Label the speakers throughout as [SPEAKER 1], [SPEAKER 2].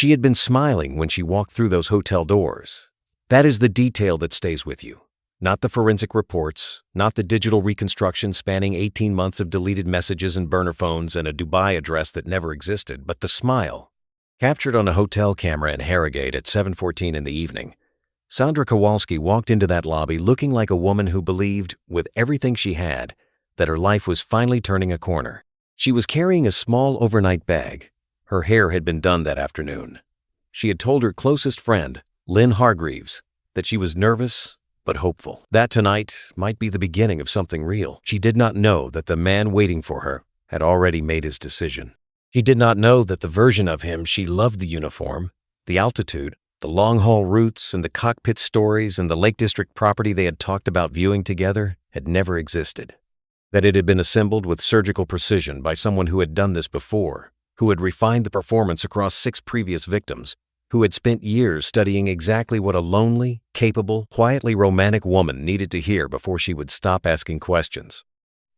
[SPEAKER 1] She had been smiling when she walked through those hotel doors. That is the detail that stays with you. Not the forensic reports, not the digital reconstruction spanning 18 months of deleted messages and burner phones and a Dubai address that never existed, but the smile. Captured on a hotel camera in Harrogate at 7:14 in the evening, Sandra Kowalski walked into that lobby looking like a woman who believed, with everything she had, that her life was finally turning a corner. She was carrying a small overnight bag. Her hair had been done that afternoon. She had told her closest friend, Lynn Hargreaves, that she was nervous but hopeful. That tonight might be the beginning of something real. She did not know that the man waiting for her had already made his decision. She did not know that the version of him she loved, the uniform, the altitude, the long-haul routes and the cockpit stories and the Lake District property they had talked about viewing together, had never existed. That it had been assembled with surgical precision by someone who had done this before, who had refined the performance across 6 previous victims, who had spent years studying exactly what a lonely, capable, quietly romantic woman needed to hear before she would stop asking questions.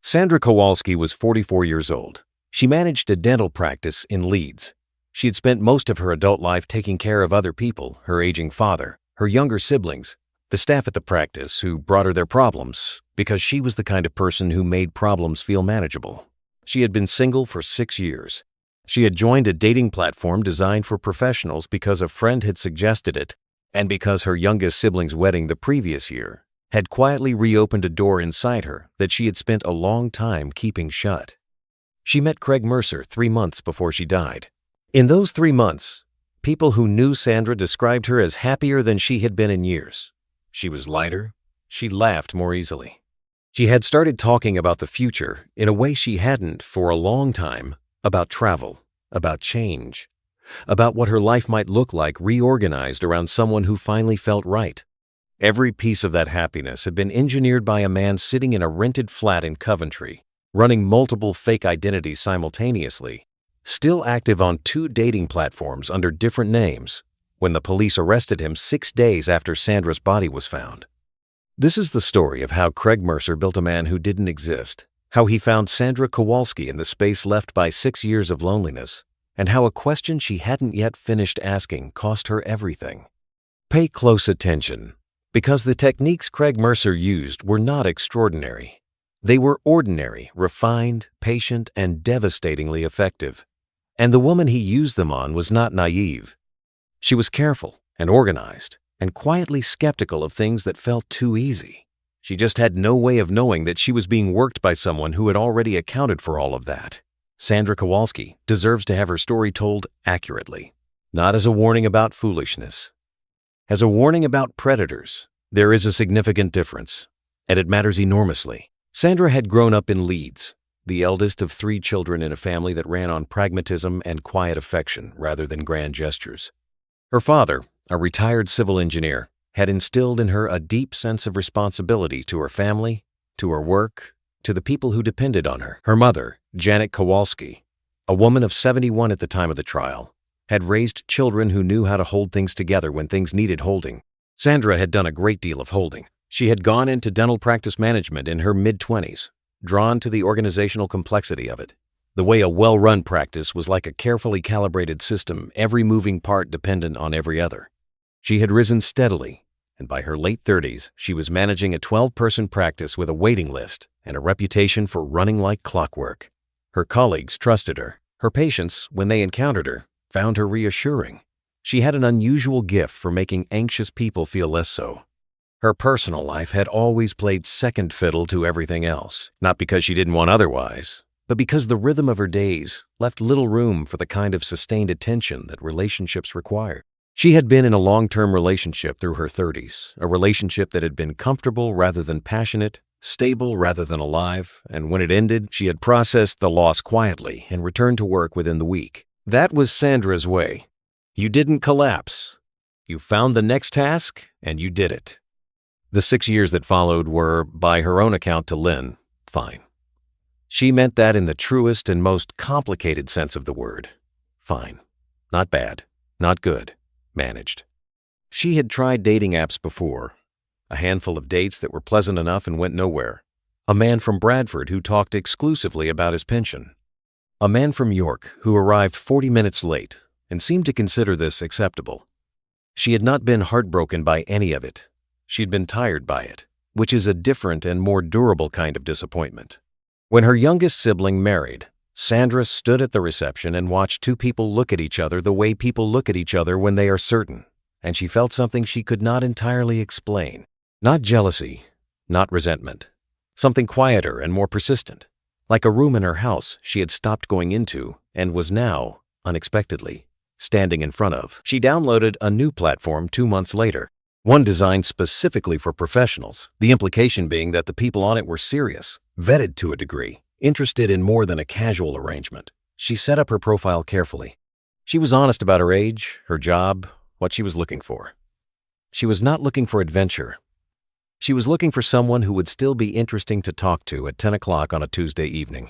[SPEAKER 1] Sandra Kowalski was 44 years old. She managed a dental practice in Leeds. She had spent most of her adult life taking care of other people, her aging father, her younger siblings, the staff at the practice who brought her their problems, because she was the kind of person who made problems feel manageable. She had been single for 6 years. She had joined a dating platform designed for professionals because a friend had suggested it, and because her youngest sibling's wedding the previous year had quietly reopened a door inside her that she had spent a long time keeping shut. She met Craig Mercer 3 months before she died. In those 3 months, people who knew Sandra described her as happier than she had been in years. She was lighter. She laughed more easily. She had started talking about the future in a way she hadn't for a long time, about travel, about change, about what her life might look like reorganized around someone who finally felt right. Every piece of that happiness had been engineered by a man sitting in a rented flat in Coventry, running multiple fake identities simultaneously, still active on 2 dating platforms under different names, when the police arrested him 6 days after Sandra's body was found. This is the story of how Craig Mercer built a man who didn't exist, how he found Sandra Kowalski in the space left by 6 years of loneliness, and how a question she hadn't yet finished asking cost her everything. Pay close attention, because the techniques Craig Mercer used were not extraordinary. They were ordinary, refined, patient, and devastatingly effective. And the woman he used them on was not naive. She was careful and organized and quietly skeptical of things that felt too easy. She just had no way of knowing that she was being worked by someone who had already accounted for all of that. Sandra Kowalski deserves to have her story told accurately, not as a warning about foolishness. As a warning about predators. There is a significant difference, and it matters enormously. Sandra had grown up in Leeds, the eldest of 3 children in a family that ran on pragmatism and quiet affection rather than grand gestures. Her father, a retired civil engineer, had instilled in her a deep sense of responsibility to her family, to her work, to the people who depended on her. Her mother, Janet Kowalski, a woman of 71 at the time of the trial, had raised children who knew how to hold things together when things needed holding. Sandra had done a great deal of holding. She had gone into dental practice management in her mid-20s, drawn to the organizational complexity of it. The way a well-run practice was like a carefully calibrated system, every moving part dependent on every other. She had risen steadily, and by her late 30s, she was managing a 12-person practice with a waiting list and a reputation for running like clockwork. Her colleagues trusted her. Her patients, when they encountered her, found her reassuring. She had an unusual gift for making anxious people feel less so. Her personal life had always played second fiddle to everything else, not because she didn't want otherwise, but because the rhythm of her days left little room for the kind of sustained attention that relationships required. She had been in a long-term relationship through her 30s, a relationship that had been comfortable rather than passionate, stable rather than alive, and when it ended, she had processed the loss quietly and returned to work within the week. That was Sandra's way. You didn't collapse. You found the next task, and you did it. The 6 years that followed were, by her own account to Lynn, fine. She meant that in the truest and most complicated sense of the word. Fine. Not bad. Not good. Managed. She had tried dating apps before. A handful of dates that were pleasant enough and went nowhere. A man from Bradford who talked exclusively about his pension. A man from York who arrived 40 minutes late, and seemed to consider this acceptable. She had not been heartbroken by any of it. She'd been tired by it, which is a different and more durable kind of disappointment. When her youngest sibling married, Sandra stood at the reception and watched two people look at each other the way people look at each other when they are certain, and she felt something she could not entirely explain. Not jealousy, not resentment. Something quieter and more persistent, like a room in her house she had stopped going into and was now, unexpectedly, standing in front of. She downloaded a new platform 2 months later, one designed specifically for professionals, the implication being that the people on it were serious, vetted to a degree, interested in more than a casual arrangement. She set up her profile carefully. She was honest about her age, her job, what she was looking for. She was not looking for adventure. She was looking for someone who would still be interesting to talk to at 10 o'clock on a Tuesday evening.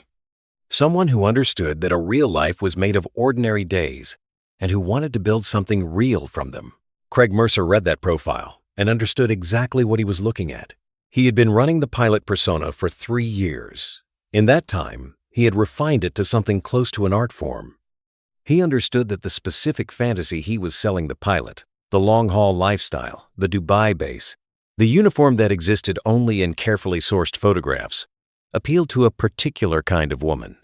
[SPEAKER 1] Someone who understood that a real life was made of ordinary days and who wanted to build something real from them. Craig Mercer read that profile and understood exactly what he was looking at. He had been running the pilot persona for 3 years. In that time, he had refined it to something close to an art form. He understood that the specific fantasy he was selling the pilot, the long-haul lifestyle, the Dubai base, the uniform that existed only in carefully sourced photographs, appealed to a particular kind of woman,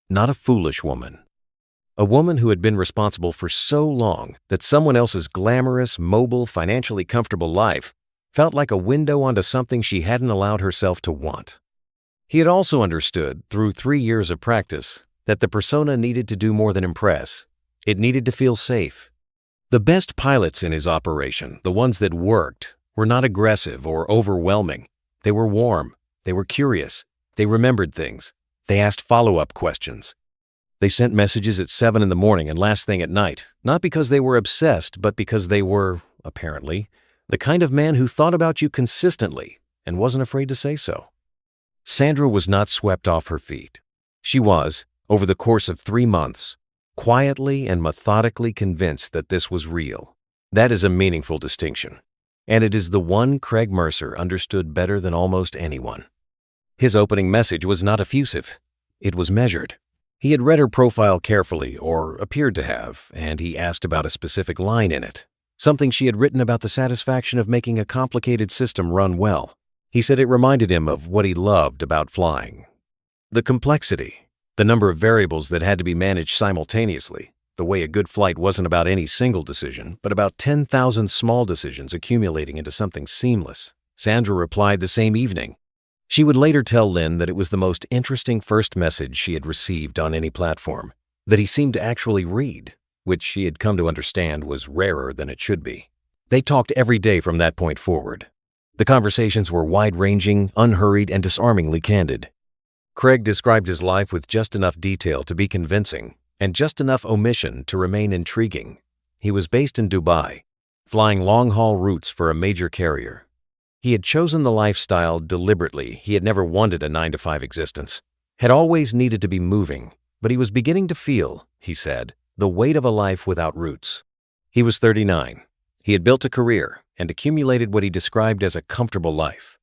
[SPEAKER 1] not a foolish woman. A woman who had been responsible for so long that someone else's glamorous, mobile, financially comfortable life felt like a window onto something she hadn't allowed herself to want. He had also understood, through 3 years of practice, that the persona needed to do more than impress. It needed to feel safe. The best pilots in his operation, the ones that worked, were not aggressive or overwhelming. They were warm. They were curious. They remembered things. They asked follow-up questions. They sent messages at 7 in the morning and last thing at night, not because they were obsessed, but because they were, apparently, the kind of man who thought about you consistently and wasn't afraid to say so. Sandra was not swept off her feet. She was, over the course of 3 months, quietly and methodically convinced that this was real. That is a meaningful distinction, and it is the one Craig Mercer understood better than almost anyone. His opening message was not effusive. It was measured. He had read her profile carefully, or appeared to have, and he asked about a specific line in it, something she had written about the satisfaction of making a complicated system run well. He said it reminded him of what he loved about flying. The complexity, the number of variables that had to be managed simultaneously, the way a good flight wasn't about any single decision, but about 10,000 small decisions accumulating into something seamless. Sandra replied the same evening. She would later tell Lynn that it was the most interesting first message she had received on any platform, that he seemed to actually read, which she had come to understand was rarer than it should be. They talked every day from that point forward. The conversations were wide-ranging, unhurried, and disarmingly candid. Craig described his life with just enough detail to be convincing, and just enough omission to remain intriguing. He was based in Dubai, flying long-haul routes for a major carrier. He had chosen the lifestyle deliberately. He had never wanted a 9-to-5 existence, had always needed to be moving, but he was beginning to feel, he said, the weight of a life without roots. He was 39. He had built a career and accumulated what he described as a comfortable life.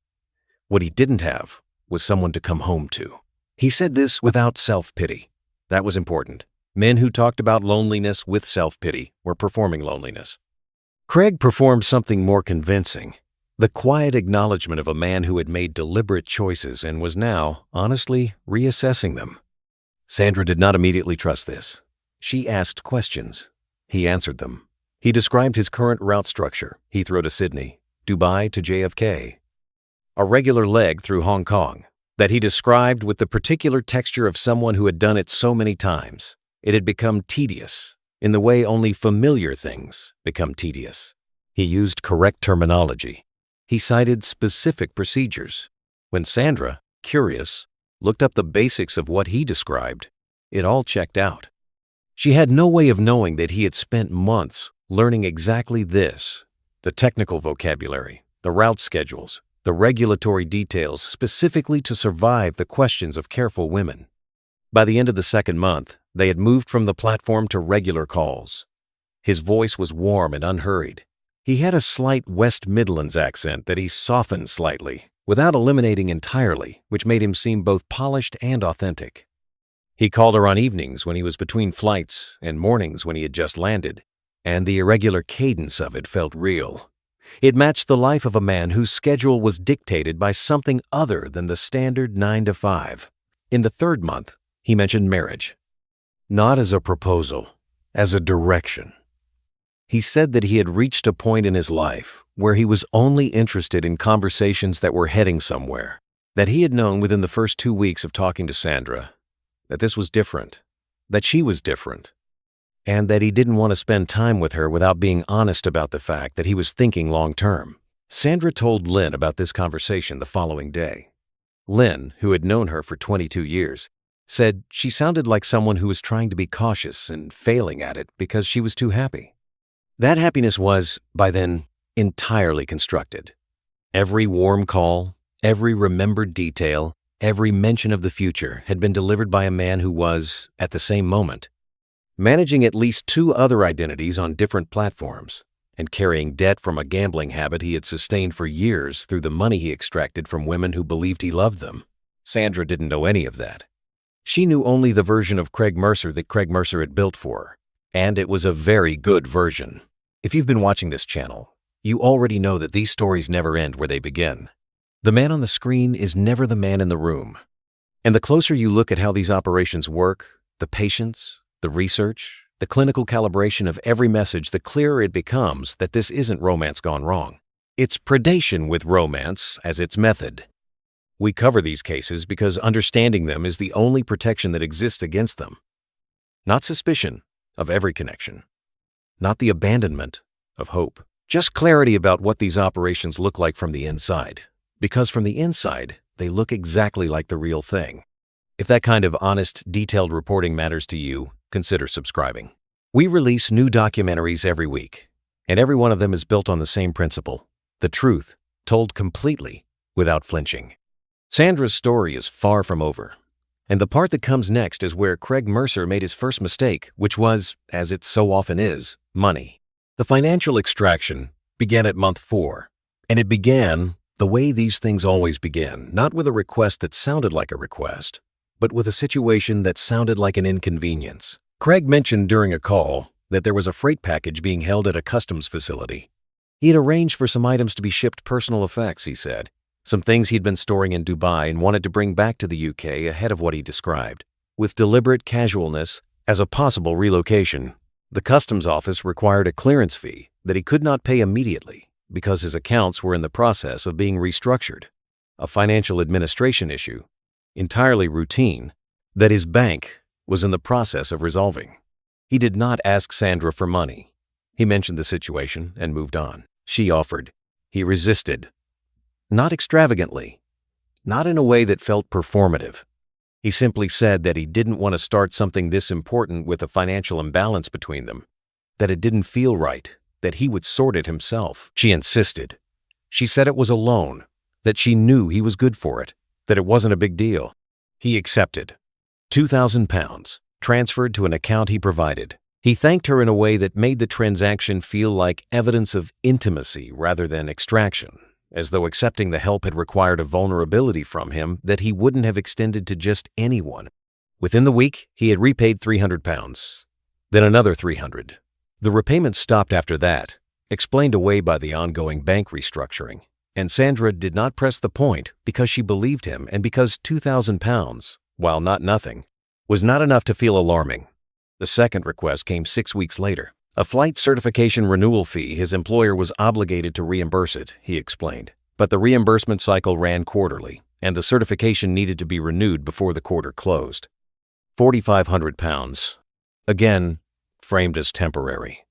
[SPEAKER 1] What he didn't have was someone to come home to. He said this without self-pity. That was important. Men who talked about loneliness with self-pity were performing loneliness. Craig performed something more convincing. The quiet acknowledgement of a man who had made deliberate choices and was now, honestly, reassessing them. Sandra did not immediately trust this. She asked questions. He answered them. He described his current route structure, Heathrow to Sydney, Dubai to JFK, a regular leg through Hong Kong, that he described with the particular texture of someone who had done it so many times. It had become tedious, in the way only familiar things become tedious. He used correct terminology. He cited specific procedures. When Sandra, curious, looked up the basics of what he described, it all checked out. She had no way of knowing that he had spent months learning exactly this, the technical vocabulary, the route schedules, the regulatory details specifically to survive the questions of careful women. By the end of the second month, they had moved from the platform to regular calls. His voice was warm and unhurried. He had a slight West Midlands accent that he softened slightly, without eliminating entirely, which made him seem both polished and authentic. He called her on evenings when he was between flights and mornings when he had just landed, and the irregular cadence of it felt real. It matched the life of a man whose schedule was dictated by something other than the standard 9 to 5. In the third month, he mentioned marriage. Not as a proposal, as a direction. He said that he had reached a point in his life where he was only interested in conversations that were heading somewhere, that he had known within the first 2 weeks of talking to Sandra that this was different, that she was different, and that he didn't want to spend time with her without being honest about the fact that he was thinking long-term. Sandra told Lynn about this conversation the following day. Lynn, who had known her for 22 years, said she sounded like someone who was trying to be cautious and failing at it because she was too happy. That happiness was, by then, entirely constructed. Every warm call, every remembered detail, every mention of the future had been delivered by a man who was, at the same moment, managing at least 2 other identities on different platforms and carrying debt from a gambling habit he had sustained for years through the money he extracted from women who believed he loved them. Sandra didn't know any of that. She knew only the version of Craig Mercer that Craig Mercer had built for her, and it was a very good version. If you've been watching this channel, you already know that these stories never end where they begin. The man on the screen is never the man in the room. And the closer you look at how these operations work, the patience, the research, the clinical calibration of every message, the clearer it becomes that this isn't romance gone wrong. It's predation with romance as its method. We cover these cases because understanding them is the only protection that exists against them. Not suspicion of every connection. Not the abandonment of hope. Just clarity about what these operations look like from the inside. Because from the inside, they look exactly like the real thing. If that kind of honest, detailed reporting matters to you, consider subscribing. We release new documentaries every week, and every one of them is built on the same principle: the truth, told completely, without flinching. Sandra's story is far from over, and the part that comes next is where Craig Mercer made his first mistake, which was, as it so often is, money. The financial extraction began at month 4, and it began the way these things always begin, not with a request that sounded like a request, but with a situation that sounded like an inconvenience. Craig mentioned during a call that there was a freight package being held at a customs facility. He had arranged for some items to be shipped, personal effects, he said, some things he'd been storing in Dubai and wanted to bring back to the UK ahead of what he described. With deliberate casualness as a possible relocation, the customs office required a clearance fee that he could not pay immediately because his accounts were in the process of being restructured, a financial administration issue, entirely routine, that his bank was in the process of resolving. He did not ask Sandra for money. He mentioned the situation and moved on. She offered. He resisted. Not extravagantly, not in a way that felt performative. He simply said that he didn't want to start something this important with a financial imbalance between them, that it didn't feel right, that he would sort it himself. She insisted. She said it was a loan, that she knew he was good for it, that it wasn't a big deal. He accepted. £2,000, transferred to an account he provided. He thanked her in a way that made the transaction feel like evidence of intimacy rather than extraction, as though accepting the help had required a vulnerability from him that he wouldn't have extended to just anyone. Within the week, he had repaid £300, then another £300. The repayment stopped after that, explained away by the ongoing bank restructuring, and Sandra did not press the point because she believed him and because £2,000, while not nothing, was not enough to feel alarming. The second request came 6 weeks later. A flight certification renewal fee. His employer was obligated to reimburse it, he explained, but the reimbursement cycle ran quarterly, and the certification needed to be renewed before the quarter closed. £4,500. Again, framed as temporary.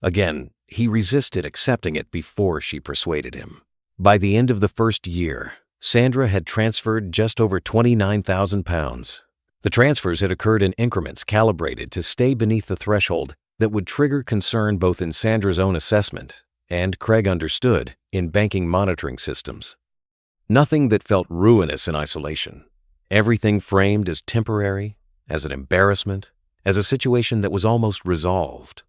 [SPEAKER 1] Again, he resisted accepting it before she persuaded him. By the end of the first year, Sandra had transferred just over £29,000. The transfers had occurred in increments calibrated to stay beneath the threshold that would trigger concern both in Sandra's own assessment and, Craig understood, in banking monitoring systems. Nothing that felt ruinous in isolation. Everything framed as temporary, as an embarrassment, as a situation that was almost resolved.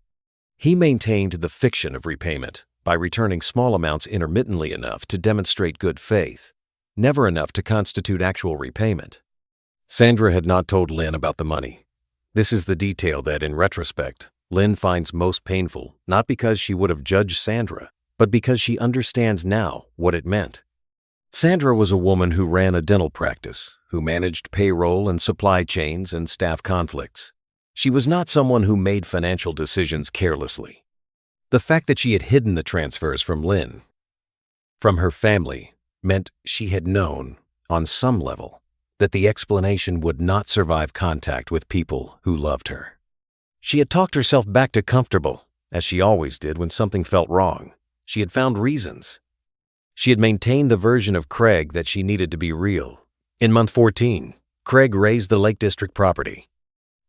[SPEAKER 1] He maintained the fiction of repayment by returning small amounts intermittently enough to demonstrate good faith, never enough to constitute actual repayment. Sandra had not told Lynn about the money. This is the detail that, in retrospect, Lynn finds most painful, not because she would have judged Sandra, but because she understands now what it meant. Sandra was a woman who ran a dental practice, who managed payroll and supply chains and staff conflicts. She was not someone who made financial decisions carelessly. The fact that she had hidden the transfers from Lynn, from her family, meant she had known, on some level, that the explanation would not survive contact with people who loved her. She had talked herself back to comfortable, as she always did when something felt wrong. She had found reasons. She had maintained the version of Craig that she needed to be real. In month 14, Craig raised the Lake District property.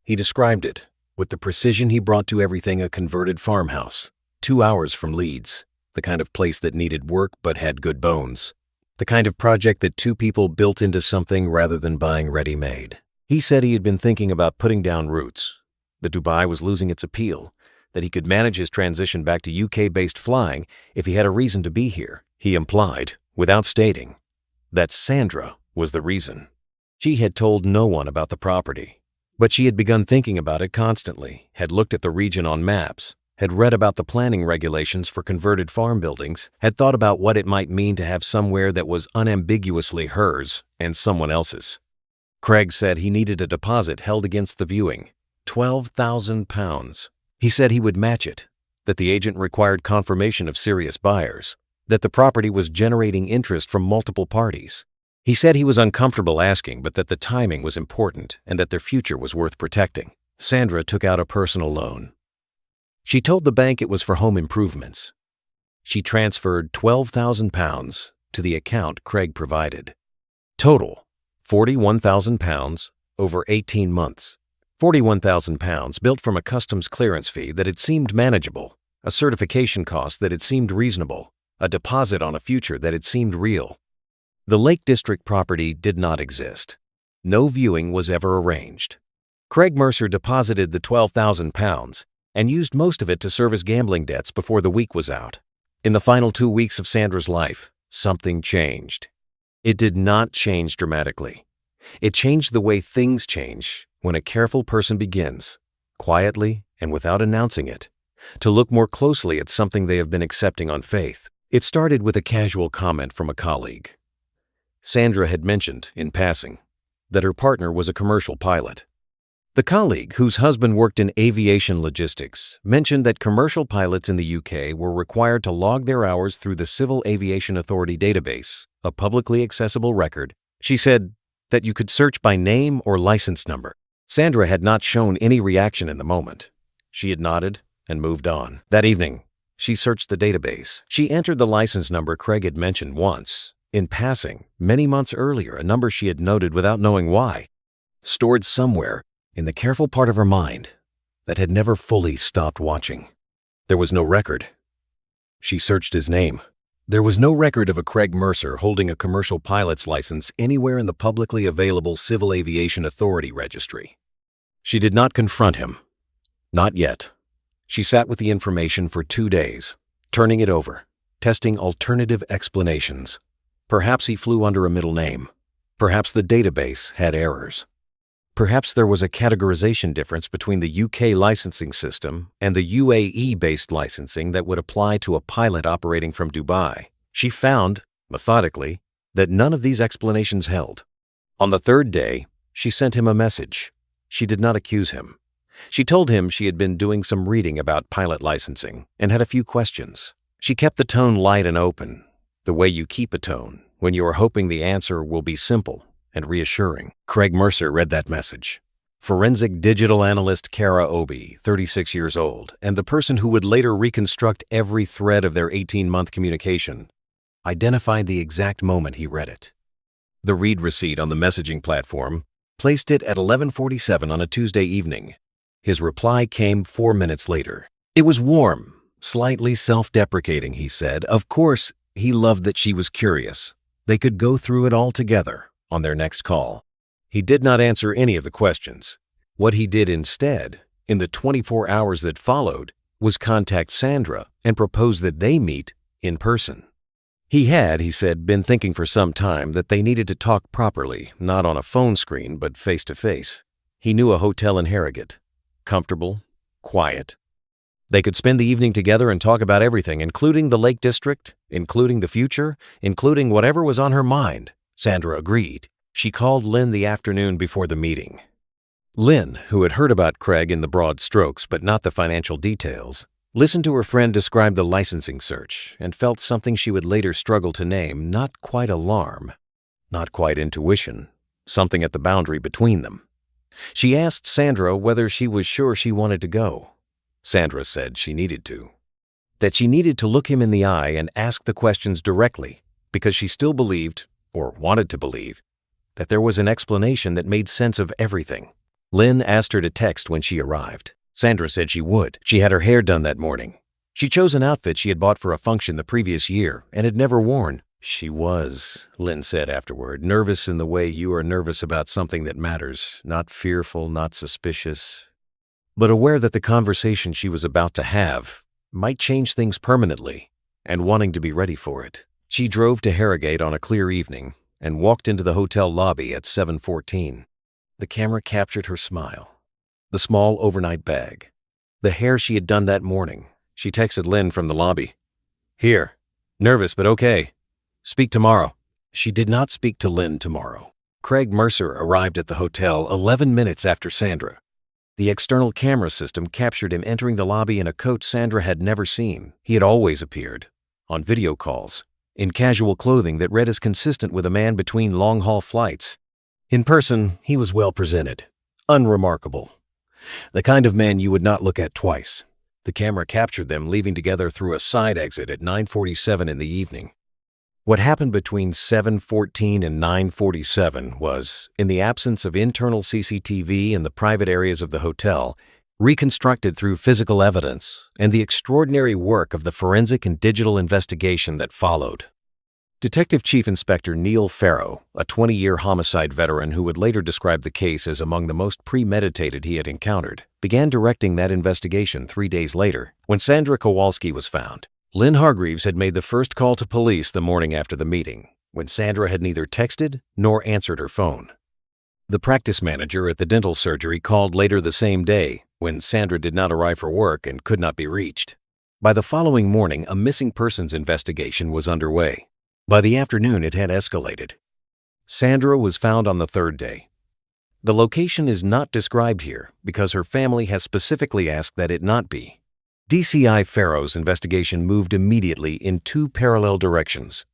[SPEAKER 1] He described it, with the precision he brought to everything, a converted farmhouse, 2 hours from Leeds, the kind of place that needed work but had good bones, the kind of project that two people built into something rather than buying ready-made. He said he had been thinking about putting down roots, that Dubai was losing its appeal, that he could manage his transition back to UK-based flying if he had a reason to be here. He implied, without stating, that Sandra was the reason. She had told no one about the property, but she had begun thinking about it constantly, had looked at the region on maps, had read about the planning regulations for converted farm buildings, had thought about what it might mean to have somewhere that was unambiguously hers and someone else's. Craig said he needed a deposit held against the viewing, £12,000. He said he would match it, that the agent required confirmation of serious buyers, that the property was generating interest from multiple parties. He said he was uncomfortable asking, but that the timing was important and that their future was worth protecting. Sandra took out a personal loan. She told the bank it was for home improvements. She transferred £12,000 to the account Craig provided. Total, £41,000 over 18 months. £41,000 built from a customs clearance fee that had seemed manageable, a certification cost that had seemed reasonable, a deposit on a future that had seemed real. The Lake District property did not exist. No viewing was ever arranged. Craig Mercer deposited the £12,000 and used most of it to service gambling debts before the week was out. In the final 2 weeks of Sandra's life, something changed. It did not change dramatically. It changed the way things change when a careful person begins, quietly and without announcing it, to look more closely at something they have been accepting on faith. It started with a casual comment from a colleague. Sandra had mentioned, in passing, that her partner was a commercial pilot. The colleague, whose husband worked in aviation logistics, mentioned that commercial pilots in the UK were required to log their hours through the Civil Aviation Authority database, a publicly accessible record. She said that you could search by name or license number. Sandra had not shown any reaction in the moment. She had nodded and moved on. That evening, she searched the database. She entered the license number Craig had mentioned once, in passing, many months earlier, a number she had noted without knowing why, stored somewhere in the careful part of her mind that had never fully stopped watching. There was no record. She searched his name. There was no record of a Craig Mercer holding a commercial pilot's license anywhere in the publicly available Civil Aviation Authority registry. She did not confront him. Not yet. She sat with the information for 2 days, turning it over, testing alternative explanations. Perhaps he flew under a middle name. Perhaps the database had errors. Perhaps there was a categorization difference between the UK licensing system and the UAE-based licensing that would apply to a pilot operating from Dubai. She found, methodically, that none of these explanations held. On the 3rd day, she sent him a message. She did not accuse him. She told him she had been doing some reading about pilot licensing and had a few questions. She kept the tone light and open, the way you keep a tone when you are hoping the answer will be simple and reassuring. Craig Mercer read that message. Forensic digital analyst Kara Obi, 36 years old, and the person who would later reconstruct every thread of their 18-month communication, identified the exact moment he read it. The read receipt on the messaging platform placed it at 11:47 on a Tuesday evening. His reply came 4 minutes later. It was warm, slightly self-deprecating, he said. Of course, he loved that she was curious. They could go through it all together on their next call. He did not answer any of the questions. What he did instead, in the 24 hours that followed, was contact Sandra and propose that they meet in person. He had, he said, been thinking for some time that they needed to talk properly, not on a phone screen, but face to face. He knew a hotel in Harrogate. Comfortable, quiet. They could spend the evening together and talk about everything, including the Lake District, including the future, including whatever was on her mind. Sandra agreed. She called Lynn the afternoon before the meeting. Lynn, who had heard about Craig in the broad strokes but not the financial details, listened to her friend describe the licensing search and felt something she would later struggle to name, not quite alarm, not quite intuition, something at the boundary between them. She asked Sandra whether she was sure she wanted to go. Sandra said she needed to. That she needed to look him in the eye and ask the questions directly because she still believed, or wanted to believe, that there was an explanation that made sense of everything. Lynn asked her to text when she arrived. Sandra said she would. She had her hair done that morning. She chose an outfit she had bought for a function the previous year and had never worn. She was, Lynn said afterward, nervous in the way you are nervous about something that matters, not fearful, not suspicious, but aware that the conversation she was about to have might change things permanently and wanting to be ready for it. She drove to Harrogate on a clear evening and walked into the hotel lobby at 7:14. The camera captured her smile, the small overnight bag, the hair she had done that morning. She texted Lynn from the lobby. Here. Nervous, but okay. Speak tomorrow. She did not speak to Lynn tomorrow. Craig Mercer arrived at the hotel 11 minutes after Sandra. The external camera system captured him entering the lobby in a coat Sandra had never seen. He had always appeared, on video calls, in casual clothing that read as consistent with a man between long-haul flights. In person, he was well presented, unremarkable, the kind of man you would not look at twice. The camera captured them leaving together through a side exit at 9:47 in the evening. What happened between 7:14 and 9:47 was, in the absence of internal CCTV in the private areas of the hotel, reconstructed through physical evidence and the extraordinary work of the forensic and digital investigation that followed. Detective Chief Inspector Neil Farrow, a 20-year homicide veteran who would later describe the case as among the most premeditated he had encountered, began directing that investigation 3 days later when Sandra Kowalski was found. Lynn Hargreaves had made the first call to police the morning after the meeting, when Sandra had neither texted nor answered her phone. The practice manager at the dental surgery called later the same day, when Sandra did not arrive for work and could not be reached. By the following morning, a missing persons investigation was underway. By the afternoon, it had escalated. Sandra was found on the third day. The location is not described here because her family has specifically asked that it not be. DCI Farrow's investigation moved immediately in two parallel directions.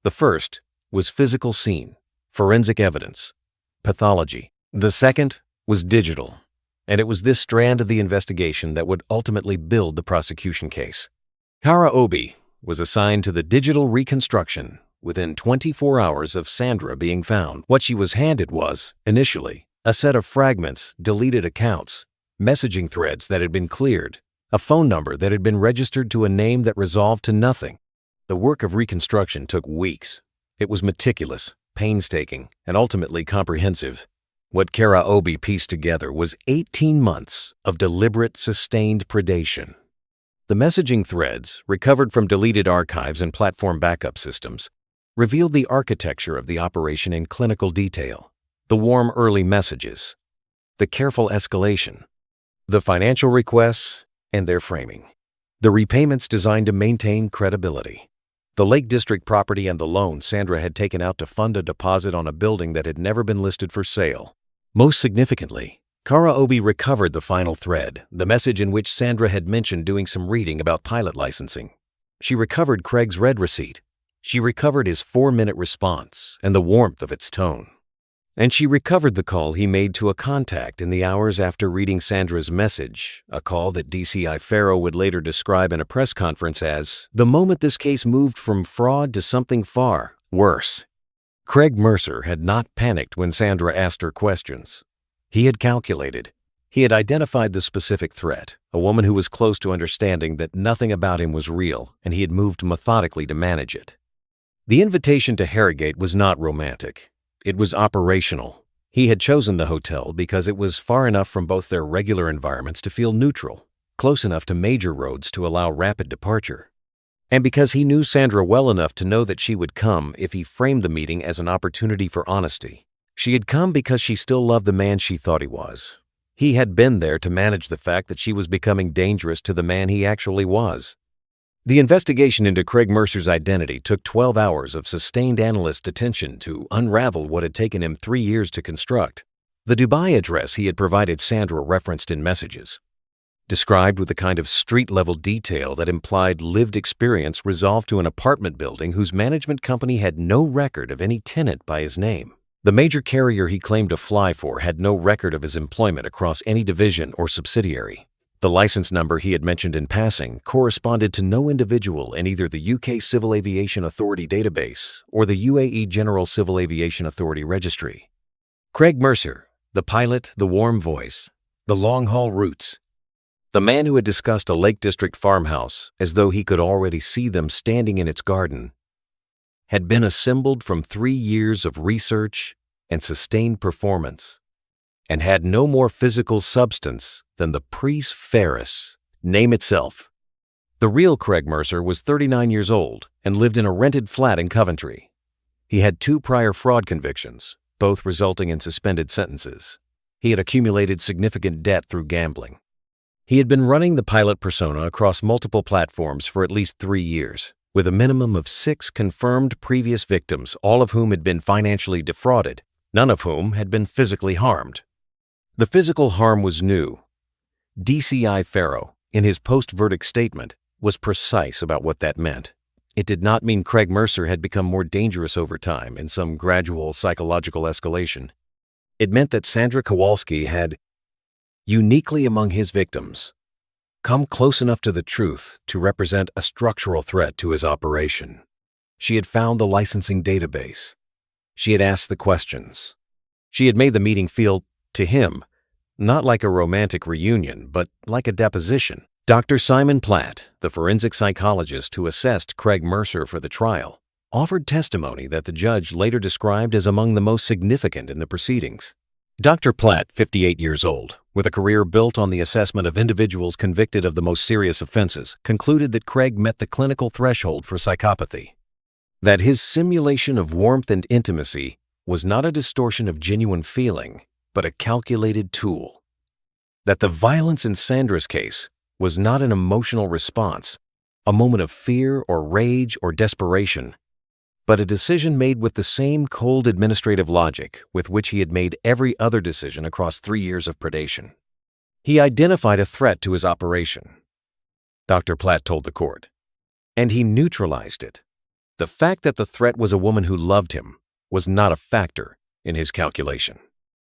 [SPEAKER 1] The first was physical scene, forensic evidence, pathology. The second was digital, and it was this strand of the investigation that would ultimately build the prosecution case. Kara Obi was assigned to the digital reconstruction within 24 hours of Sandra being found. What she was handed was, initially, a set of fragments, deleted accounts, messaging threads that had been cleared, a phone number that had been registered to a name that resolved to nothing. The work of reconstruction took weeks. It was meticulous, painstaking, and ultimately comprehensive. What Kara Obi pieced together was 18 months of deliberate, sustained predation. The messaging threads, recovered from deleted archives and platform backup systems, revealed the architecture of the operation in clinical detail, the warm early messages, the careful escalation, the financial requests, and their framing, the repayments designed to maintain credibility, the Lake District property and the loan Sandra had taken out to fund a deposit on a building that had never been listed for sale. Most significantly, Kara Obi recovered the final thread, the message in which Sandra had mentioned doing some reading about pilot licensing. She recovered Craig's red receipt. She recovered his 4-minute response and the warmth of its tone. And she recovered the call he made to a contact in the hours after reading Sandra's message, a call that DCI Farrow would later describe in a press conference as the moment this case moved from fraud to something far worse. Craig Mercer had not panicked when Sandra asked her questions. He had calculated. He had identified the specific threat, a woman who was close to understanding that nothing about him was real, and he had moved methodically to manage it. The invitation to Harrogate was not romantic. It was operational. He had chosen the hotel because it was far enough from both their regular environments to feel neutral, close enough to major roads to allow rapid departure. And because he knew Sandra well enough to know that she would come if he framed the meeting as an opportunity for honesty. She had come because she still loved the man she thought he was. He had been there to manage the fact that she was becoming dangerous to the man he actually was. The investigation into Craig Mercer's identity took 12 hours of sustained analyst attention to unravel what had taken him 3 years to construct. The Dubai address he had provided Sandra referenced in messages, described with the kind of street-level detail that implied lived experience, resolved to an apartment building whose management company had no record of any tenant by his name. The major carrier he claimed to fly for had no record of his employment across any division or subsidiary. The license number he had mentioned in passing corresponded to no individual in either the UK Civil Aviation Authority database or the UAE General Civil Aviation Authority registry. Craig Mercer, the pilot, the warm voice, the long-haul routes, the man who had discussed a Lake District farmhouse as though he could already see them standing in its garden, had been assembled from 3 years of research and sustained performance, and had no more physical substance than the Pries Ferris name itself. The real Craig Mercer was 39 years old and lived in a rented flat in Coventry. He had 2 prior fraud convictions, both resulting in suspended sentences. He had accumulated significant debt through gambling. He had been running the pilot persona across multiple platforms for at least 3 years, with a minimum of 6 confirmed previous victims, all of whom had been financially defrauded, none of whom had been physically harmed. The physical harm was new. DCI Farrow, in his post-verdict statement, was precise about what that meant. It did not mean Craig Mercer had become more dangerous over time in some gradual psychological escalation. It meant that Sandra Kowalski had, uniquely among his victims, come close enough to the truth to represent a structural threat to his operation. She had found the licensing database. She had asked the questions. She had made the meeting feel, to him, not like a romantic reunion, but like a deposition. Dr. Simon Platt, the forensic psychologist who assessed Craig Mercer for the trial, offered testimony that the judge later described as among the most significant in the proceedings. Dr. Platt, 58 years old, with a career built on the assessment of individuals convicted of the most serious offenses, concluded that Craig met the clinical threshold for psychopathy. That his simulation of warmth and intimacy was not a distortion of genuine feeling, but a calculated tool. That the violence in Sandra's case was not an emotional response, a moment of fear or rage or desperation, but a decision made with the same cold administrative logic with which he had made every other decision across 3 years of predation. He identified a threat to his operation, Dr. Platt told the court, and he neutralized it. The fact that the threat was a woman who loved him was not a factor in his calculation.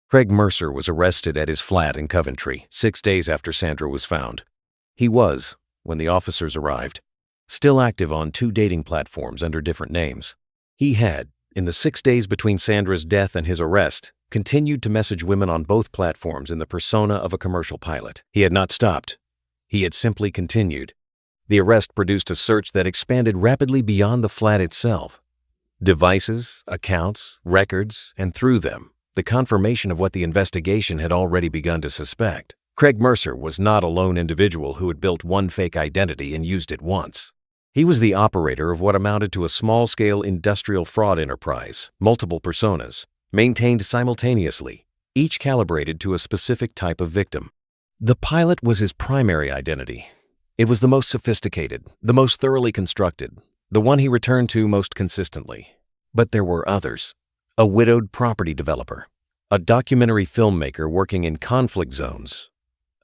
[SPEAKER 1] Craig Mercer was arrested at his flat in Coventry 6 days after Sandra was found. He was, when the officers arrived, still active on 2 dating platforms under different names. He had, in the 6 days between Sandra's death and his arrest, continued to message women on both platforms in the persona of a commercial pilot. He had not stopped. He had simply continued. The arrest produced a search that expanded rapidly beyond the flat itself. Devices, accounts, records, and through them, the confirmation of what the investigation had already begun to suspect. Craig Mercer was not a lone individual who had built one fake identity and used it once. He was the operator of what amounted to a small-scale industrial fraud enterprise, multiple personas, maintained simultaneously, each calibrated to a specific type of victim. The pilot was his primary identity. It was the most sophisticated, the most thoroughly constructed, the one he returned to most consistently. But there were others. A widowed property developer, a documentary filmmaker working in conflict zones,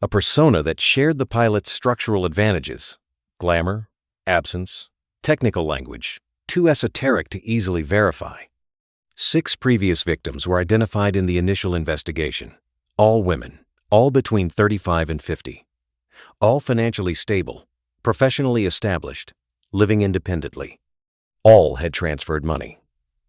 [SPEAKER 1] a persona that shared the pilot's structural advantages, glamour, absence, technical language, too esoteric to easily verify. 6 previous victims were identified in the initial investigation, all women, all between 35 and 50, all financially stable, professionally established, living independently. All had transferred money.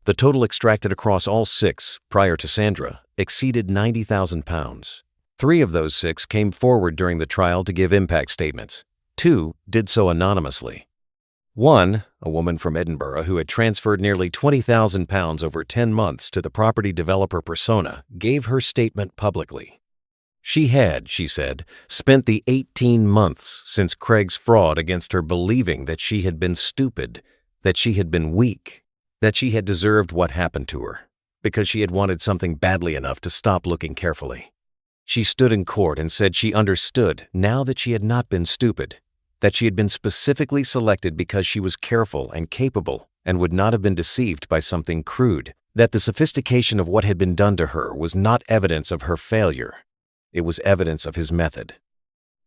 [SPEAKER 1] The total extracted across all 6, prior to Sandra, exceeded £90,000. 3 of those 6 came forward during the trial to give impact statements. 2 did so anonymously. 1, a woman from Edinburgh who had transferred nearly £20,000 over 10 months to the property developer persona, gave her statement publicly. She had, she said, spent the 18 months since Craig's fraud against her believing that she had been stupid, that she had been weak, that she had deserved what happened to her, because she had wanted something badly enough to stop looking carefully. She stood in court and said she understood, now that she had not been stupid, that she had been specifically selected because she was careful and capable and would not have been deceived by something crude, that the sophistication of what had been done to her was not evidence of her failure. It was evidence of his method.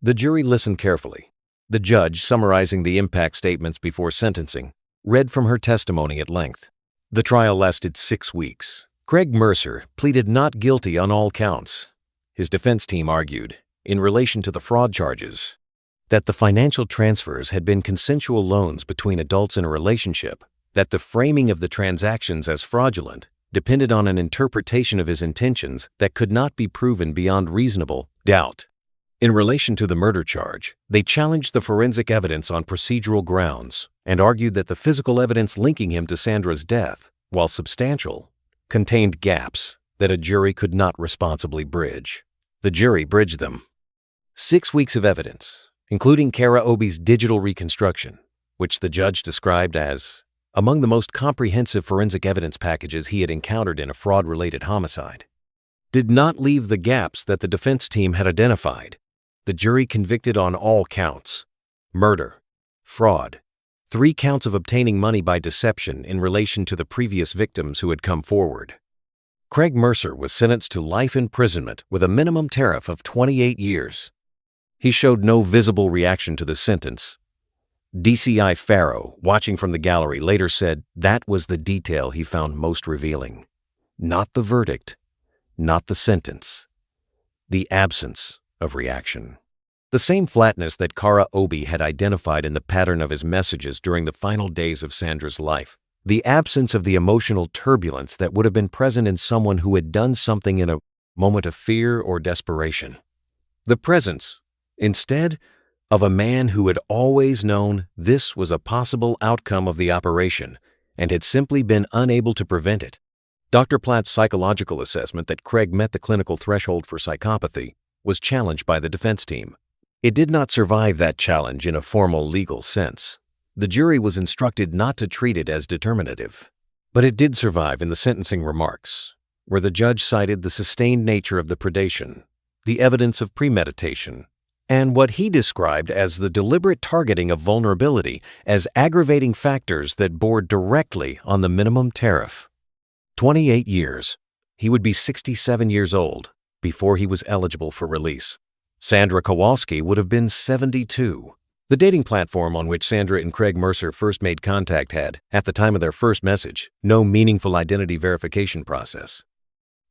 [SPEAKER 1] The jury listened carefully. The judge, summarizing the impact statements before sentencing, read from her testimony at length. The trial lasted 6 weeks. Craig Mercer pleaded not guilty on all counts. His defense team argued, in relation to the fraud charges, that the financial transfers had been consensual loans between adults in a relationship, that the framing of the transactions as fraudulent depended on an interpretation of his intentions that could not be proven beyond reasonable doubt. In relation to the murder charge, they challenged the forensic evidence on procedural grounds and argued that the physical evidence linking him to Sandra's death, while substantial, contained gaps that a jury could not responsibly bridge. The jury bridged them. 6 weeks of evidence, including Kara Obi's digital reconstruction, which the judge described as among the most comprehensive forensic evidence packages he had encountered in a fraud-related homicide, did not leave the gaps that the defense team had identified. The jury convicted on all counts: murder, fraud, 3 counts of obtaining money by deception in relation to the previous victims who had come forward. Craig Mercer was sentenced to life imprisonment with a minimum tariff of 28 years. He showed no visible reaction to the sentence. DCI Farrow, watching from the gallery, later said that was the detail he found most revealing. Not the verdict, not the sentence, the absence of reaction. The same flatness that Kara Obi had identified in the pattern of his messages during the final days of Sandra's life, the absence of the emotional turbulence that would have been present in someone who had done something in a moment of fear or desperation. The presence, instead, of a man who had always known this was a possible outcome of the operation and had simply been unable to prevent it. Dr. Platt's psychological assessment that Craig met the clinical threshold for psychopathy was challenged by the defense team. It did not survive that challenge in a formal legal sense. The jury was instructed not to treat it as determinative, but it did survive in the sentencing remarks, where the judge cited the sustained nature of the predation, the evidence of premeditation, and what he described as the deliberate targeting of vulnerability as aggravating factors that bore directly on the minimum tariff. 28 years. He would be 67 years old before he was eligible for release. Sandra Kowalski would have been 72. The dating platform on which Sandra and Craig Mercer first made contact had, at the time of their first message, no meaningful identity verification process.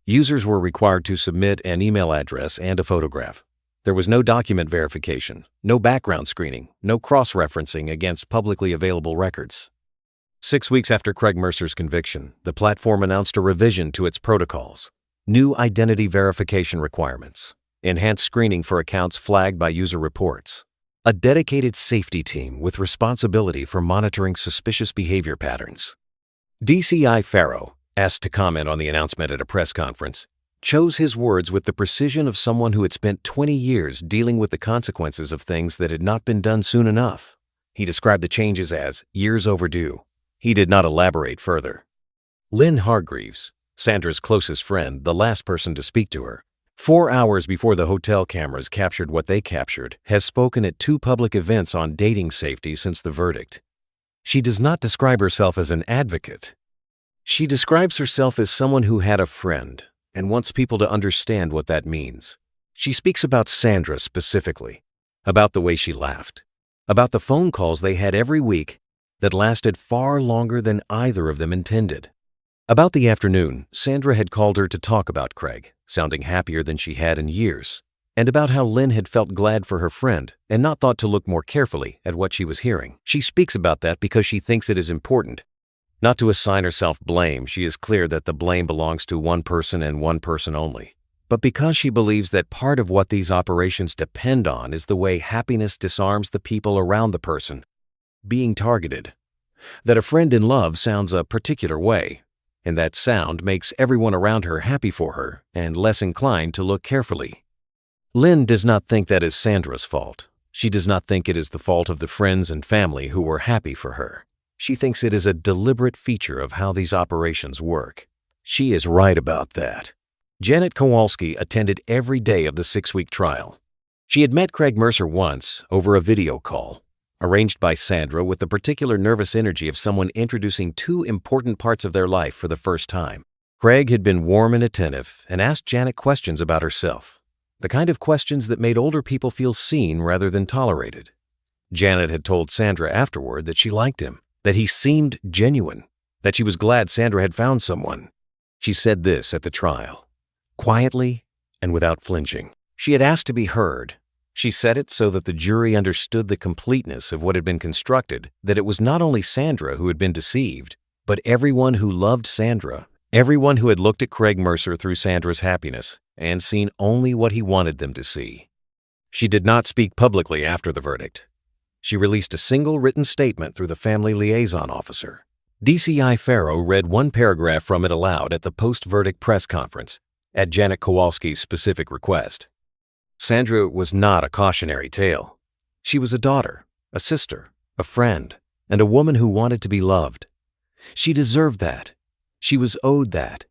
[SPEAKER 1] Users were required to submit an email address and a photograph. There was no document verification, no background screening, no cross-referencing against publicly available records. 6 weeks after Craig Mercer's conviction, the platform announced a revision to its protocols: new identity verification requirements, enhanced screening for accounts flagged by user reports, a dedicated safety team with responsibility for monitoring suspicious behavior patterns. DCI Farrow, asked to comment on the announcement at a press conference, chose his words with the precision of someone who had spent 20 years dealing with the consequences of things that had not been done soon enough. He described the changes as years overdue. He did not elaborate further. Lynn Hargreaves, Sandra's closest friend, the last person to speak to her, 4 hours before the hotel cameras captured what they captured, has spoken at 2 public events on dating safety since the verdict. She does not describe herself as an advocate. She describes herself as someone who had a friend and wants people to understand what that means. She speaks about Sandra specifically, about the way she laughed, about the phone calls they had every week that lasted far longer than either of them intended. About the afternoon, Sandra had called her to talk about Craig, sounding happier than she had in years, and about how Lynn had felt glad for her friend and not thought to look more carefully at what she was hearing. She speaks about that because she thinks it is important. Not to assign herself blame, she is clear that the blame belongs to one person and one person only, but because she believes that part of what these operations depend on is the way happiness disarms the people around the person being targeted, that a friend in love sounds a particular way, and that sound makes everyone around her happy for her and less inclined to look carefully. Lynn does not think that is Sandra's fault. She does not think it is the fault of the friends and family who were happy for her. She thinks it is a deliberate feature of how these operations work. She is right about that. Janet Kowalski attended every day of the 6-week trial. She had met Craig Mercer once over a video call, arranged by Sandra with the particular nervous energy of someone introducing two important parts of their life for the first time. Craig had been warm and attentive and asked Janet questions about herself, the kind of questions that made older people feel seen rather than tolerated. Janet had told Sandra afterward that she liked him, that he seemed genuine, that she was glad Sandra had found someone. She said this at the trial, quietly and without flinching. She had asked to be heard. She said it so that the jury understood the completeness of what had been constructed, that it was not only Sandra who had been deceived, but everyone who loved Sandra, everyone who had looked at Craig Mercer through Sandra's happiness and seen only what he wanted them to see. She did not speak publicly after the verdict. She released a single written statement through the family liaison officer. DCI Farrow read one paragraph from it aloud at the post-verdict press conference, at Janet Kowalski's specific request. Sandra was not a cautionary tale. She was a daughter, a sister, a friend, and a woman who wanted to be loved. She deserved that. She was owed that.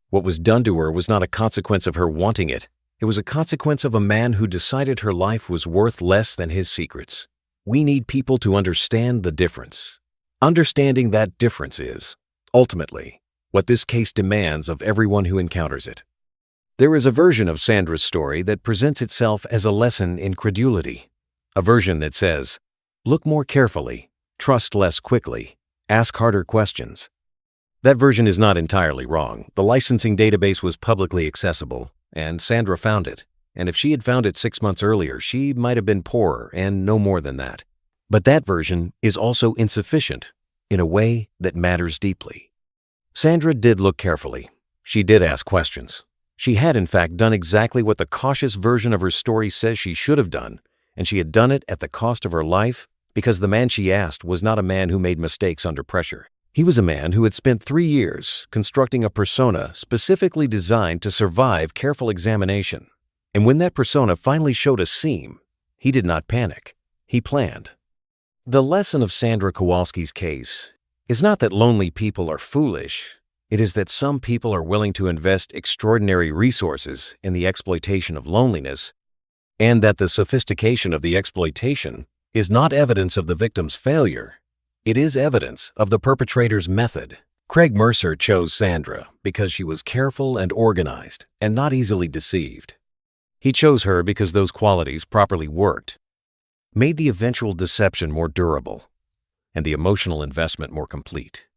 [SPEAKER 1] What was done to her was not a consequence of her wanting it. It was a consequence of a man who decided her life was worth less than his secrets. We need people to understand the difference. Understanding that difference is, ultimately, what this case demands of everyone who encounters it. There is a version of Sandra's story that presents itself as a lesson in credulity, a version that says, look more carefully, trust less quickly, ask harder questions. That version is not entirely wrong. The licensing database was publicly accessible, and Sandra found it. And if she had found it 6 months earlier, she might have been poorer and no more than that. But that version is also insufficient in a way that matters deeply. Sandra did look carefully. She did ask questions. She had, in fact, done exactly what the cautious version of her story says she should have done, and she had done it at the cost of her life because the man she asked was not a man who made mistakes under pressure. He was a man who had spent 3 years constructing a persona specifically designed to survive careful examination. And when that persona finally showed a seam, he did not panic. He planned. The lesson of Sandra Kowalski's case is not that lonely people are foolish. It is that some people are willing to invest extraordinary resources in the exploitation of loneliness, and that the sophistication of the exploitation is not evidence of the victim's failure. It is evidence of the perpetrator's method. Craig Mercer chose Sandra because she was careful and organized and not easily deceived. He chose her because those qualities properly worked, made the eventual deception more durable, and the emotional investment more complete.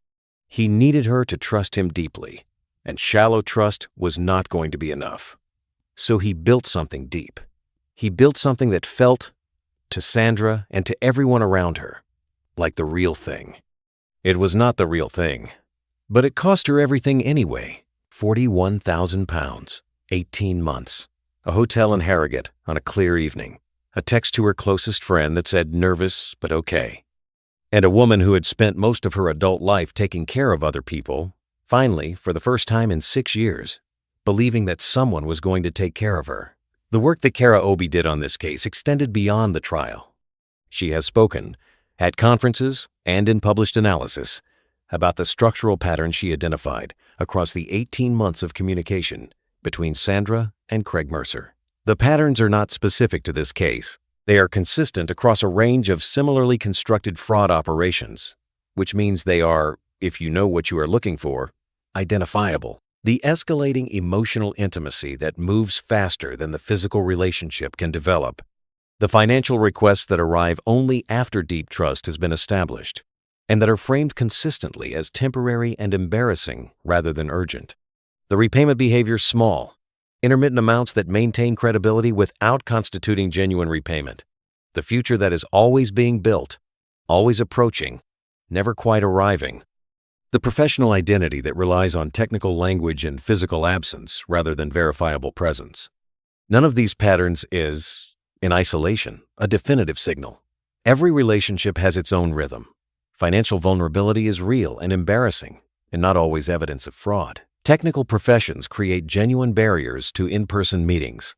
[SPEAKER 1] He needed her to trust him deeply, and shallow trust was not going to be enough. So he built something deep. He built something that felt, to Sandra and to everyone around her, like the real thing. It was not the real thing, but it cost her everything anyway. £41,000, 18 months, a hotel in Harrogate on a clear evening, a text to her closest friend that said nervous but okay. And a woman who had spent most of her adult life taking care of other people, finally, for the first time in 6 years, believing that someone was going to take care of her. The work that Kara Obi did on this case extended beyond the trial. She has spoken, at conferences and in published analysis, about the structural patterns she identified across the 18 months of communication between Sandra and Craig Mercer. The patterns are not specific to this case. They are consistent across a range of similarly constructed fraud operations, which means they are, if you know what you are looking for, identifiable. The escalating emotional intimacy that moves faster than the physical relationship can develop. The financial requests that arrive only after deep trust has been established, and that are framed consistently as temporary and embarrassing rather than urgent. The repayment behavior small, intermittent amounts that maintain credibility without constituting genuine repayment. The future that is always being built, always approaching, never quite arriving. The professional identity that relies on technical language and physical absence rather than verifiable presence. None of these patterns is, in isolation, a definitive signal. Every relationship has its own rhythm. Financial vulnerability is real and embarrassing, and not always evidence of fraud. Technical professions create genuine barriers to in-person meetings.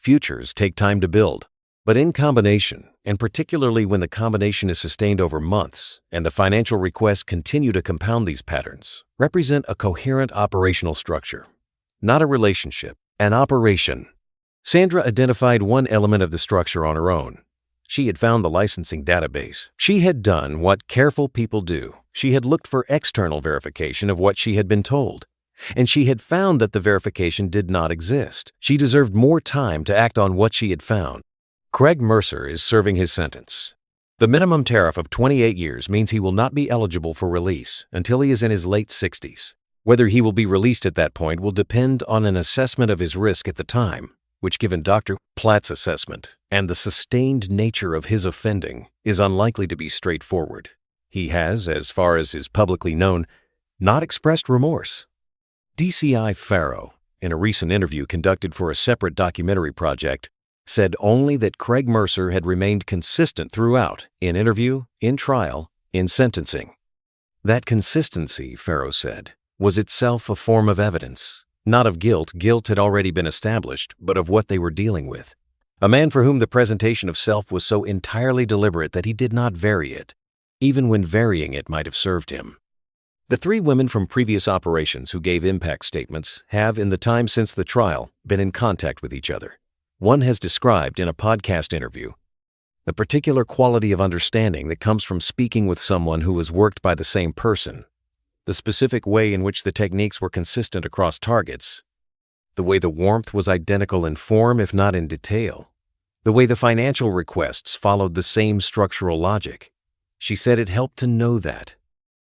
[SPEAKER 1] futures take time to build. But in combination, and particularly when the combination is sustained over months and the financial requests continue to compound, these patterns represent a coherent operational structure. Not a relationship, an operation. Sandra identified one element of the structure on her own. She had found the licensing database. She had done what careful people do. She had looked for external verification of what she had been told. And she had found that the verification did not exist. She deserved more time to act on what she had found. Craig Mercer is serving his sentence. The minimum tariff of 28 years means he will not be eligible for release until he is in his late 60s. Whether he will be released at that point will depend on an assessment of his risk at the time, which, given Dr. Platt's assessment and the sustained nature of his offending, is unlikely to be straightforward. He has, as far as is publicly known, not expressed remorse. DCI Farrow, in a recent interview conducted for a separate documentary project, said only that Craig Mercer had remained consistent throughout, in interview, in trial, in sentencing. That consistency, Farrow said, was itself a form of evidence, not of guilt. Guilt had already been established, but of what they were dealing with. A man for whom the presentation of self was so entirely deliberate that he did not vary it, even when varying it might have served him. The three women from previous operations who gave impact statements have, in the time since the trial, been in contact with each other. One has described in a podcast interview the particular quality of understanding that comes from speaking with someone who was worked by the same person, the specific way in which the techniques were consistent across targets, the way the warmth was identical in form if not in detail, the way the financial requests followed the same structural logic. She said it helped to know that,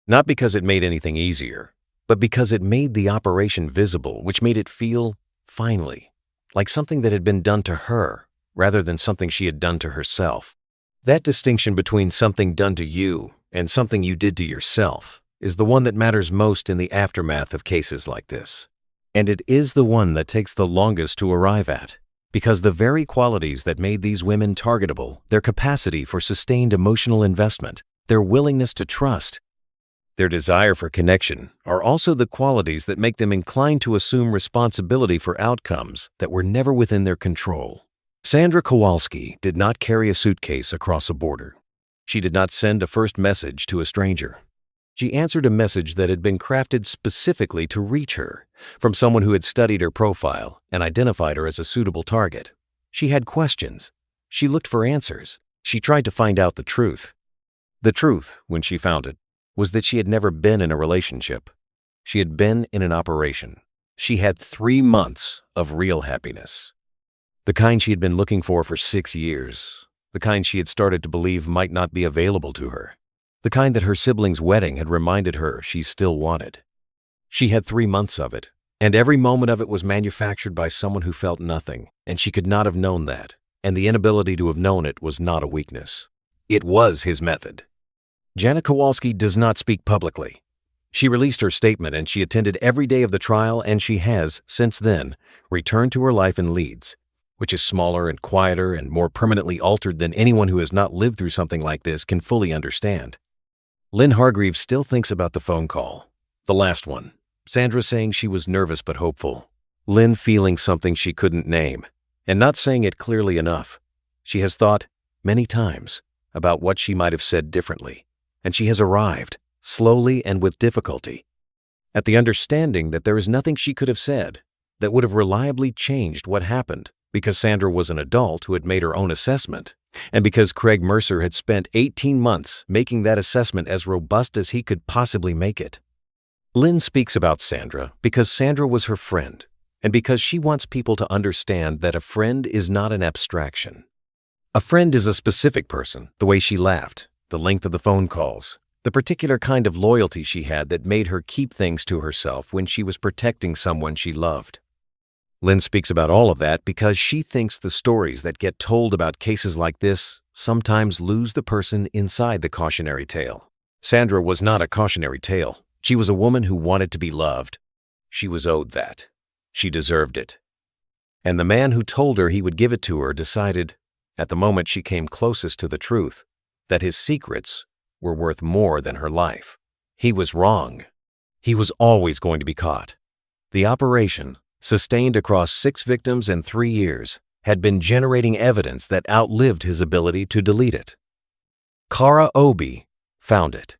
[SPEAKER 1] not because it made anything easier, but because it made the operation visible, which made it feel, finally, like something that had been done to her, rather than something she had done to herself. That distinction between something done to you and something you did to yourself is the one that matters most in the aftermath of cases like this. And it is the one that takes the longest to arrive at, because the very qualities that made these women targetable, their capacity for sustained emotional investment, their willingness to trust, their desire for connection, are also the qualities that make them inclined to assume responsibility for outcomes that were never within their control. Sandra Kowalski did not carry a suitcase across a border. She did not send a first message to a stranger. She answered a message that had been crafted specifically to reach her, from someone who had studied her profile and identified her as a suitable target. She had questions. She looked for answers. She tried to find out the truth. The truth, when she found it, was that she had never been in a relationship. She had been in an operation. She had 3 months of real happiness. The kind she had been looking for 6 years. The kind she had started to believe might not be available to her. The kind that her sibling's wedding had reminded her she still wanted. She had 3 months of it, and every moment of it was manufactured by someone who felt nothing, and she could not have known that, and the inability to have known it was not a weakness. It was his method. Janet Kowalski does not speak publicly. She released her statement and she attended every day of the trial, and she has, since then, returned to her life in Leeds, which is smaller and quieter and more permanently altered than anyone who has not lived through something like this can fully understand. Lynn Hargreaves still thinks about the phone call, the last one, Sandra saying she was nervous but hopeful, Lynn feeling something she couldn't name, and not saying it clearly enough. She has thought, many times, about what she might have said differently. And she has arrived, slowly and with difficulty, at the understanding that there is nothing she could have said that would have reliably changed what happened, because Sandra was an adult who had made her own assessment, and because Craig Mercer had spent 18 months making that assessment as robust as he could possibly make it. Lynn speaks about Sandra because Sandra was her friend, and because she wants people to understand that a friend is not an abstraction. A friend is a specific person, the way she laughed, the length of the phone calls, the particular kind of loyalty she had that made her keep things to herself when she was protecting someone she loved. Lynn speaks about all of that because she thinks the stories that get told about cases like this sometimes lose the person inside the cautionary tale. Sandra was not a cautionary tale. She was a woman who wanted to be loved. She was owed that. She deserved it. And the man who told her he would give it to her decided, at the moment she came closest to the truth, that his secrets were worth more than her life. He was wrong. He was always going to be caught. The operation, sustained across 6 victims and 3 years, had been generating evidence that outlived his ability to delete it. Kara Obi found it.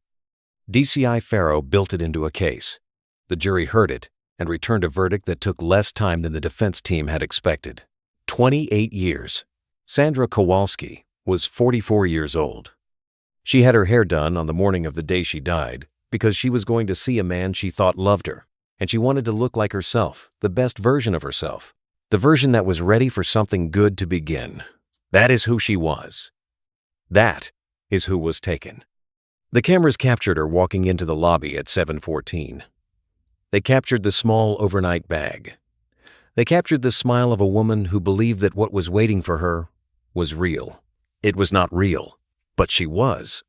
[SPEAKER 1] DCI Farrow built it into a case. The jury heard it and returned a verdict that took less time than the defense team had expected. 28 years. Sandra Kowalski was 44 years old. She had her hair done on the morning of the day she died because she was going to see a man she thought loved her, and she wanted to look like herself, the best version of herself, the version that was ready for something good to begin. That is who she was. That is who was taken. The cameras captured her walking into the lobby at 7:14. They captured the small overnight bag. They captured the smile of a woman who believed that what was waiting for her was real. It was not real, but she was.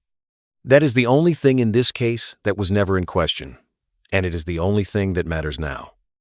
[SPEAKER 1] That is the only thing in this case that was never in question, and it is the only thing that matters now.